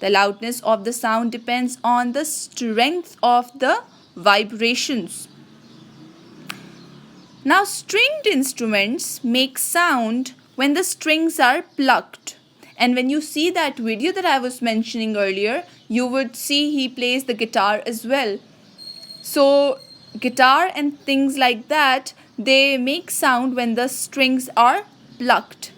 The loudness of the sound depends on the strength of the vibrations. Now, stringed instruments make sound when the strings are plucked. And when you see that video that I was mentioning earlier, you would see he plays the guitar as well. So, guitar and things like that, they make sound when the strings are plucked.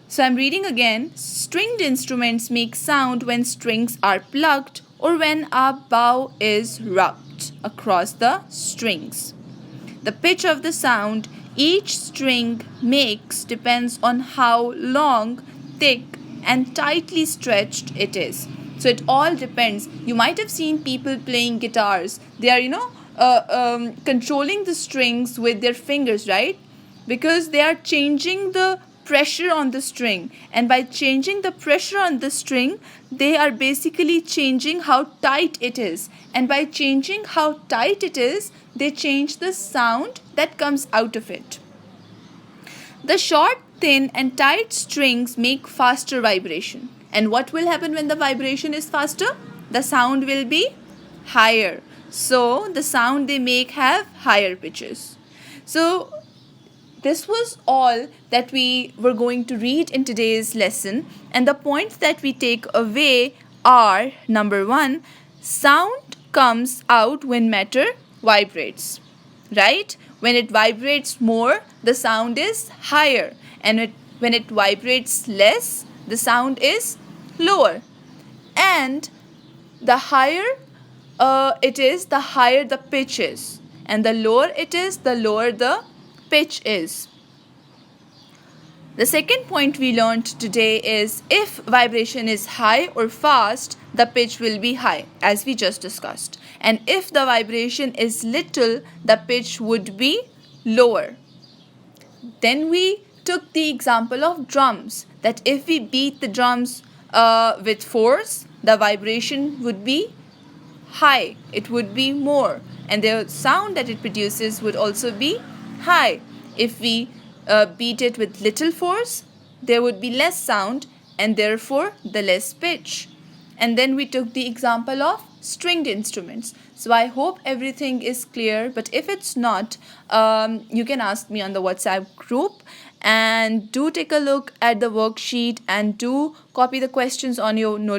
So I'm reading again. Stringed instruments make sound when strings are plucked or when a bow is rubbed across the strings. The pitch of the sound each string makes depends on how long, thick, and tightly stretched it is. So it all depends. You might have seen people playing guitars. They are, controlling the strings with their fingers, right? Because they are changing the pressure on the string, and by changing the pressure on the string they are basically changing how tight it is, and by changing how tight it is they change the sound that comes out of it. The short, thin and tight strings make faster vibration, and what will happen when the vibration is faster? The sound will be higher, so the sound they make have higher pitches. So this was all that we were going to read in today's lesson, and the points that we take away are: number 1, sound comes out when matter vibrates, right? When it vibrates more, the sound is higher, and when it vibrates less, the sound is lower. And the higher it is, the higher the pitch is, and the lower it is, the lower the pitch is. The second point we learned today is if vibration is high or fast, the pitch will be high, as we just discussed. And if the vibration is little, the pitch would be lower. Then we took the example of drums, that if we beat the drums with force, the vibration would be high, it would be more, and the sound that it produces would also be high. If we beat it with little force, there would be less sound and therefore the less pitch. And then we took the example of stringed instruments. So I hope everything is clear, but if it's not, you can ask me on the WhatsApp group. And do take a look at the worksheet and do copy the questions on your notebook.